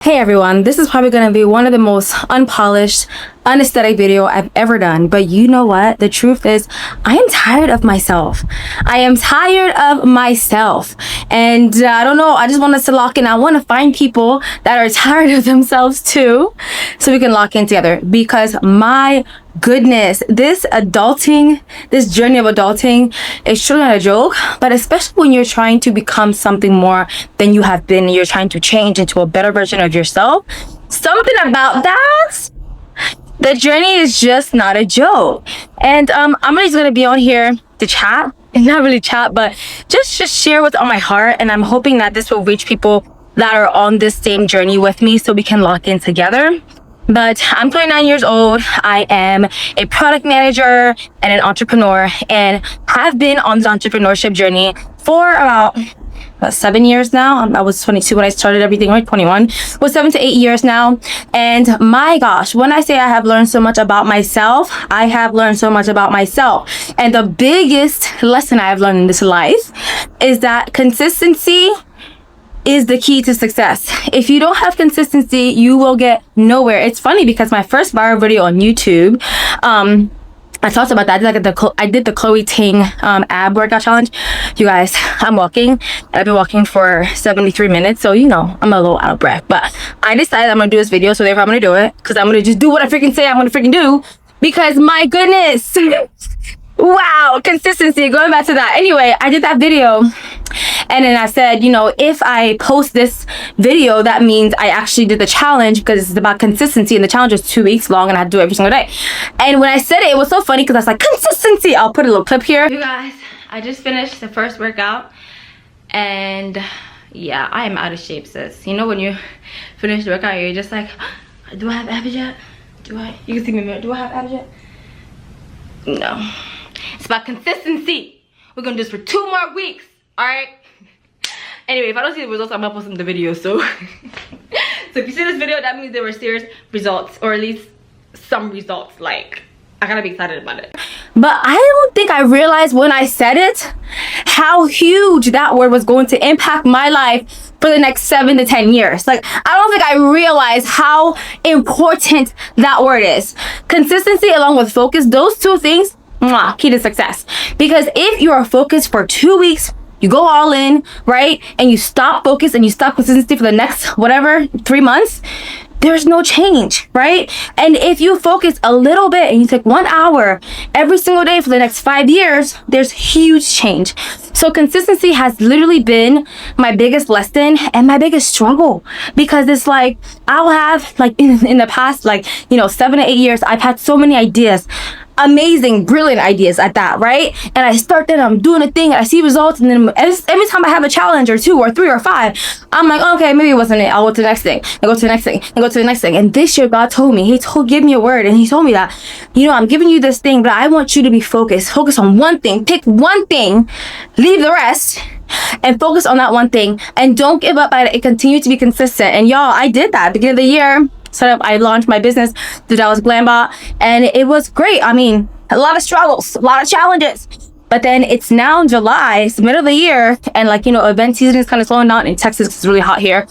Hey everyone, this is probably going to be one of the most unpolished, unaesthetic video I've ever done. But you know what? The truth is, I am tired of myself. I am tired of myself. And I don't know, I just want us to lock in. I want to find people that are tired of themselves too, so we can lock in together. Because my goodness, this adulting, this journey of adulting is truly not a joke. But especially when you're trying to become something more than you have been, you're trying to change into a better version of yourself, something about that, the journey is just not a joke. And I'm just gonna be on here to chat, and not really chat, but just share what's on my heart. And I'm hoping that this will reach people that are on this same journey with me, so we can lock in together. But I'm 29 years old. I am a product manager and an entrepreneur, and have been on the entrepreneurship journey for about 7 years now. I was 22 when I started everything, right? 21. Well, 7 to 8 years now. And my gosh, when I say I have learned so much about myself, I have learned so much about myself. And the biggest lesson I have learned in this life is that consistency is the key to success. If you don't have consistency, you will get nowhere. It's funny because my first viral video on YouTube, I talked about that. I did the Chloe Ting ab workout challenge. You guys, I'm walking, and I've been walking for 73 minutes, so you know I'm a little out of breath. But I decided I'm gonna do this video, so therefore I'm gonna do it, because I'm gonna just do what I freaking say I'm gonna freaking do. Because my goodness, wow, consistency. Going back to that. Anyway, I did that video. And then I said, you know, if I post this video, that means I actually did the challenge, because it's about consistency, and the challenge is 2 weeks long and I had to do it every single day. And when I said it, it was so funny because I was like, consistency. I'll put a little clip here. You guys, I just finished the first workout, and yeah, I am out of shape, sis. You know, when you finish the workout, you're just like, do I have abs yet? You can see me in the mirror. Do I have abs yet? No. It's about consistency. We're gonna do this for 2 more weeks. All right. Anyway, if I don't see the results, I'm not posting the video. So so if you see this video, that means there were serious results, or at least some results. Like, I gotta be excited about it. But I don't think I realized when I said it how huge that word was going to impact my life for the next 7 to 10 years. Like, I don't think I realized how important that word is. Consistency along with focus, those two things, key to success. Because if you are focused for 2 weeks, you go all in, right? And you stop focus and you stop consistency for the next, whatever, 3 months, there's no change, right? And if you focus a little bit and you take 1 hour every single day for the next 5 years, there's huge change. So consistency has literally been my biggest lesson and my biggest struggle, because it's like, I'll have, like, in the past, like, you know, 7 to 8 years, I've had so many ideas, amazing, brilliant ideas at that, right? And I start then, I'm doing a thing, I see results, and then every time I have a challenge or 2 or 3 or 5, I'm like, okay, maybe it wasn't it. I'll go to the next thing, and go to the next thing, and go to the next thing. And this year, God told me, give me a word, and he told me that, you know, I'm giving you this thing, but I want you to be focused. Focus on one thing. Pick one thing, leave the rest, and focus on that one thing, and don't give up at it, and continue to be consistent. And y'all, I did that beginning of the year. I launched my business, the Dallas Glambot, and it was great. I mean, a lot of struggles, a lot of challenges. But then it's now July, it's the middle of the year, and, like, you know, event season is kind of slowing down in Texas because it's really hot here.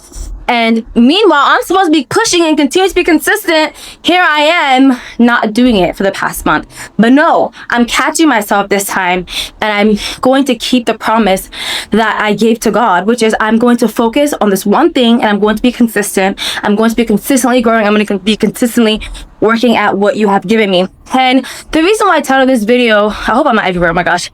And meanwhile, I'm supposed to be pushing and continue to be consistent. Here I am not doing it for the past month. But no, I'm catching myself this time, and I'm going to keep the promise that I gave to God, which is I'm going to focus on this one thing, and I'm going to be consistent. I'm going to be consistently growing. I'm going to be consistently working at what you have given me. And the reason why I titled this video, I hope I'm not everywhere, oh my gosh.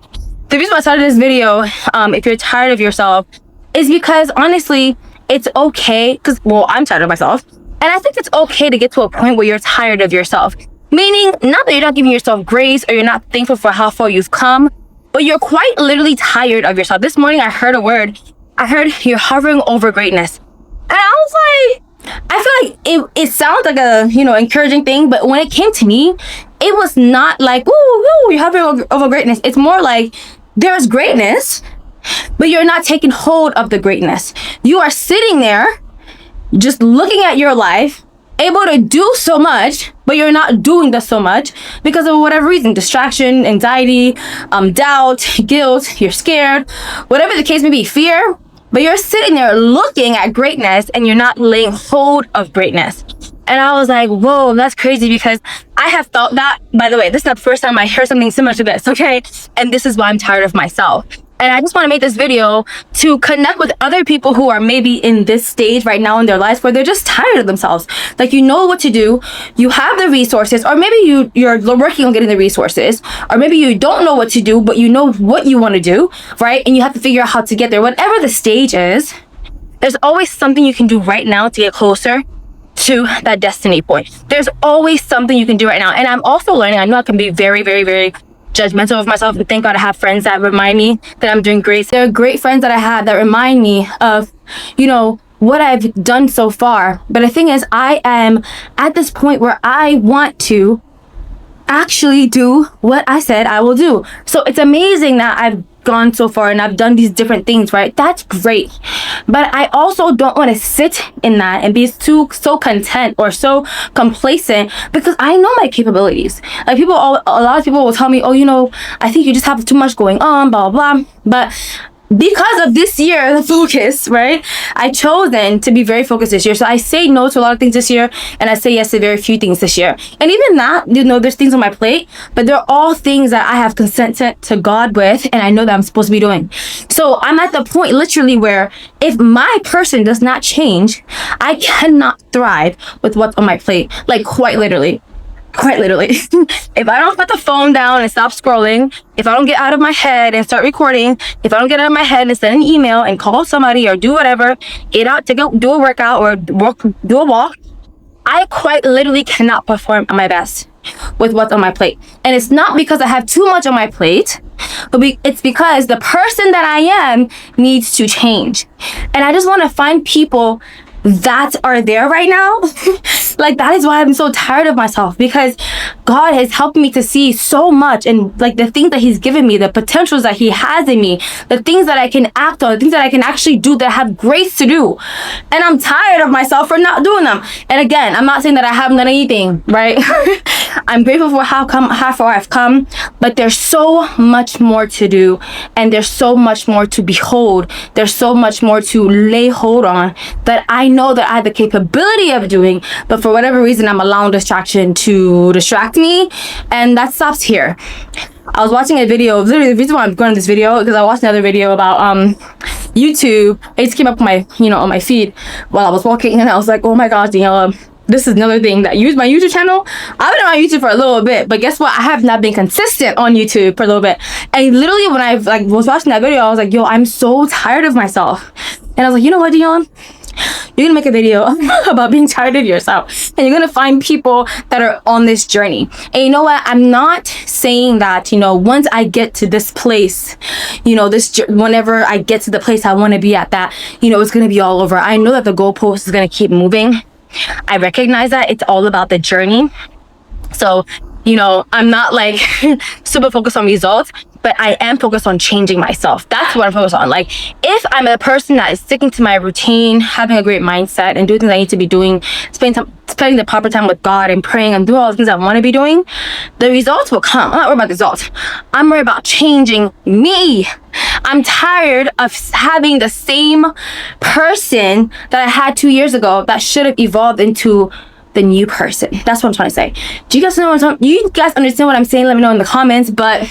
The reason why I started this video, if you're tired of yourself, is because honestly, it's okay, because, well, I'm tired of myself. And I think it's okay to get to a point where you're tired of yourself. Meaning, not that you're not giving yourself grace or you're not thankful for how far you've come, but you're quite literally tired of yourself. This morning, I heard a word. I heard you're hovering over greatness. And I was like, I feel like it sounds like a, you know, encouraging thing, but when it came to me, it was not like, woo, woo, you're hovering over greatness. It's more like, there's greatness, but you're not taking hold of the greatness. You are sitting there just looking at your life, able to do so much, but you're not doing the so much because of whatever reason, distraction, anxiety, doubt, guilt, you're scared, whatever the case may be, fear. but you're sitting there looking at greatness and you're not laying hold of greatness. And I was like, whoa, that's crazy, because I have felt that. By the way, this is not the first time I heard something similar to this, okay? And this is why I'm tired of myself. And I just want to make this video to connect with other people who are maybe in this stage right now in their lives where they're just tired of themselves. Like, you know what to do, you have the resources, or maybe you're working on getting the resources, or maybe you don't know what to do, but you know what you want to do, right? And you have to figure out how to get there. Whatever the stage is, there's always something you can do right now to get closer to that destiny point. There's always something you can do right now. And I'm also learning, I know I can be very, very, very judgmental of myself, but thank God I have friends that remind me that I'm doing great. There are great friends that I have that remind me of, you know, what I've done so far. But the thing is, I am at this point where I want to actually do what I said I will do. So it's amazing that I've gone so far and I've done these different things, right? That's great. But I also don't want to sit in that and be so content or so complacent, because I know my capabilities. Like, a lot of people will tell me, oh, you know, I think you just have too much going on, blah, blah, blah. But because of this year, the focus, right? I chosen to be very focused this year. So I say no to a lot of things this year, and I say yes to very few things this year. And even that, you know, there's things on my plate, but they're all things that I have consented to God with, and I know that I'm supposed to be doing. So I'm at the point literally where if my person does not change, I cannot thrive with what's on my plate. Like, quite literally. If I don't put the phone down and stop scrolling, if I don't get out of my head and start recording, if I don't get out of my head and send an email and call somebody or do whatever, get out to go do a workout or do a walk, I quite literally cannot perform at my best with what's on my plate. And it's not because I have too much on my plate, but it's because the person that I am needs to change. And I just want to find people that are there right now. Like, that is why I'm so tired of myself, because God has helped me to see so much, and like the things that he's given me, the potentials that he has in me, the things that I can act on, the things that I can actually do, that I have grace to do. And I'm tired of myself for not doing them. And again, I'm not saying that I haven't done anything, right? I'm grateful for how far I've come, but there's so much more to do, and there's so much more to behold. There's so much more to lay hold on that I know that I have the capability of doing, but for whatever reason, I'm allowing distraction to distract me, and that stops here. I was watching a video, literally the reason why I'm going to this video, because I watched another video about YouTube. It just came up on my feed while I was walking, and I was like, oh my gosh, Daniela, this is another thing that use my YouTube channel. I've been on YouTube for a little bit, but guess what? I have not been consistent on YouTube for a little bit. And literally when I was watching that video, I was like, yo, I'm so tired of myself. And I was like, you know what, Daniela? You're gonna make a video about being tired of yourself, and you're gonna find people that are on this journey. And you know what? I'm not saying that, you know, once I get to this place, you know, whenever I get to the place I want to be at, that, you know, it's gonna be all over. I know that the goalpost is gonna keep moving. I recognize that it's all about the journey. So, you know, I'm not like super focused on results, but I am focused on changing myself. That's what I'm focused on. Like, if I'm a person that is sticking to my routine, having a great mindset, and doing things I need to be doing, spending the proper time with God and praying and doing all the things I want to be doing, the results will come. I'm not worried about the results. I'm worried about changing me. I'm tired of having the same person that I had 2 years ago that should have evolved into the new person. That's what I'm trying to say. Do you guys know you guys understand what I'm saying? Let me know in the comments. But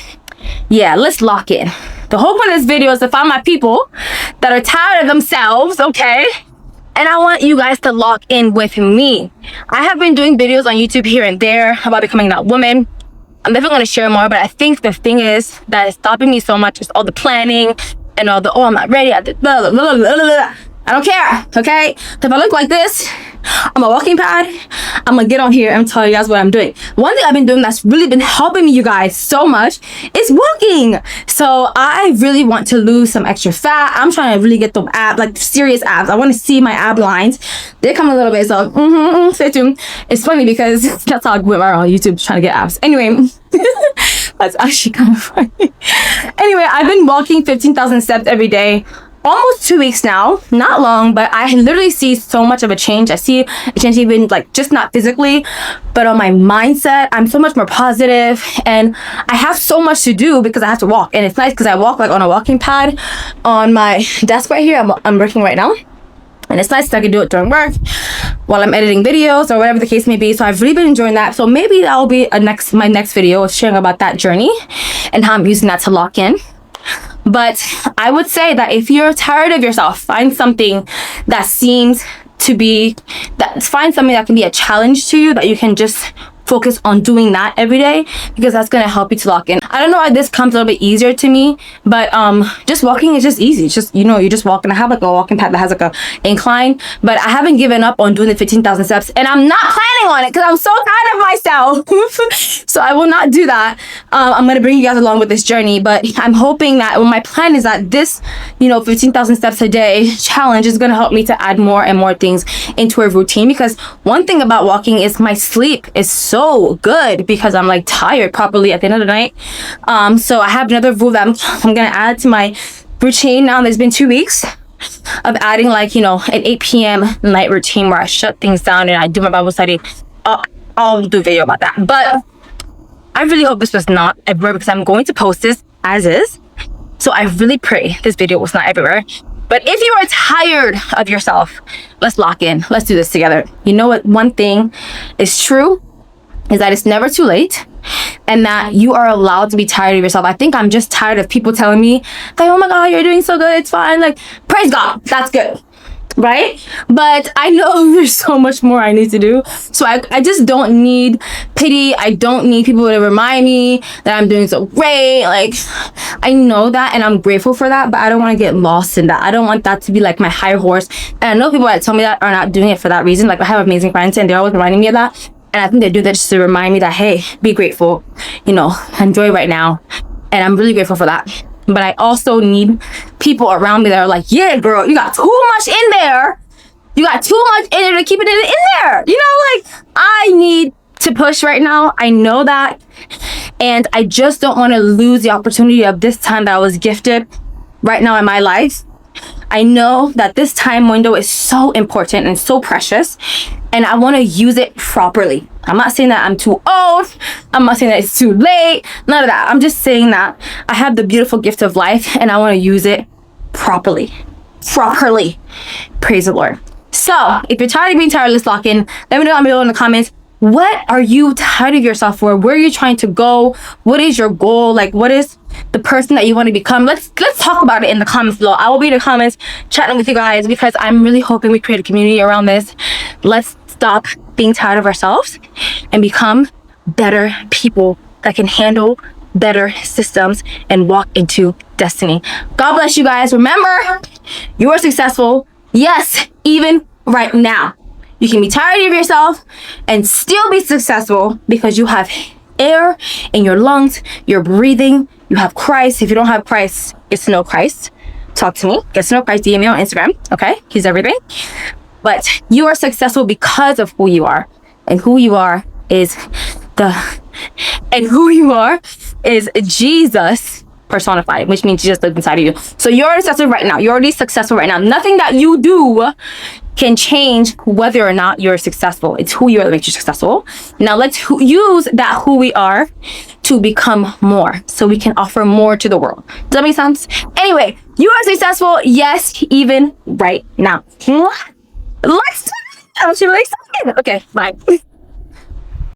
yeah, let's lock in. The whole point of this video is to find my people that are tired of themselves, okay? And I want you guys to lock in with me. I have been doing videos on YouTube here and there about becoming that woman. I'm definitely going to share more, but I think the thing is that is stopping me so much is all the planning and all the, oh, I'm not ready. I don't care, okay? If I look like this, I'm a walking pad, I'm gonna get on here and tell you guys what I'm doing. One thing I've been doing that's really been helping me, you guys, so much is walking. So I really want to lose some extra fat. I'm trying to really get them abs, like serious abs. I want to see my ab lines. They come a little bit, so stay tuned. It's funny because that's how I went around on YouTube trying to get abs. Anyway, that's actually kind of funny. Anyway, I've been walking 15,000 steps every day. almost 2 weeks now, not long, but I literally see so much of a change. I see a change even like just not physically, but on my mindset. I'm so much more positive, and I have so much to do because I have to walk. And it's nice because I walk like on a walking pad on my desk right here. I'm working right now, and it's nice that I can do it during work while I'm editing videos or whatever the case may be. So I've really been enjoying that. So maybe that will be my next video of sharing about that journey and how I'm using that to lock in. But I would say that if you're tired of yourself, find something that find something that can be a challenge to you, that you can just focus on doing that every day, because that's going to help you to lock in. I don't know why this comes a little bit easier to me, but just walking is just easy. It's just, you just walk, and I have like a walking pad that has like a incline, but I haven't given up on doing the 15,000 steps, and I'm not planning on it because I'm so tired of myself. So I will not do that. I'm going to bring you guys along with this journey, but I'm hoping that, my plan is that this, 15,000 steps a day challenge is going to help me to add more and more things into a routine, because one thing about walking is my sleep is so good because I'm like tired properly at the end of the night. So I have another rule that I'm gonna add to my routine now. There's been 2 weeks of adding like an 8 p.m. night routine where I shut things down and I do my Bible study. I'll do a video about that, but I really hope this was not everywhere, because I'm going to post this as is. So I really pray this video was not everywhere. But if you are tired of yourself, let's lock in. Let's do this together. You know what? One thing is true, is that it's never too late, and that you are allowed to be tired of yourself. I think I'm just tired of people telling me like, oh my God, you're doing so good, it's fine. Like, praise God, that's good, right? But I know there's so much more I need to do. So I just don't need pity. I don't need people to remind me that I'm doing so great. Like, I know that, and I'm grateful for that, but I don't want to get lost in that. I don't want that to be like my high horse. And I know people that tell me that are not doing it for that reason. Like, I have amazing friends, and they're always reminding me of that. And I think they do that just to remind me that, hey, be grateful, enjoy right now. And I'm really grateful for that. But I also need people around me that are like, yeah, girl, you got too much in there. You got too much in there to keep it in there. Like, I need to push right now. I know that. And I just don't want to lose the opportunity of this time that I was gifted right now in my life. I know that this time window is so important and so precious, and I want to use it properly. I'm not saying that I'm too old. I'm not saying that it's too late. None of that. I'm just saying that I have the beautiful gift of life, and I want to use it properly. Praise the Lord. So if you're tired of being tired, let's lock in. Let me know down below in the comments. What are you tired of yourself for? Where are you trying to go? What is your goal? Like, what is the person that you want to become? Let's talk about it in the comments below. I will be in the comments chatting with you guys, because I'm really hoping we create a community around this. Let's stop being tired of ourselves and become better people that can handle better systems and walk into destiny. God bless you guys. Remember, you are successful. Yes, even right now. You can be tired of yourself and still be successful, because you have air in your lungs, you're breathing, you have Christ. If you don't have Christ, get to know Christ. Talk to me. Get to know Christ. DM me on Instagram. Okay? He's everything. But you are successful because of who you are. And who you are is Jesus personified, which means Jesus lives inside of you. So you're successful right now. You're already successful right now. Nothing that you do can change whether or not you're successful. It's who you are that makes you successful. Now let's use that who we are to become more, so we can offer more to the world. Does that make sense? Anyway, you are successful, yes, even right now. I'm really excited. Okay, bye.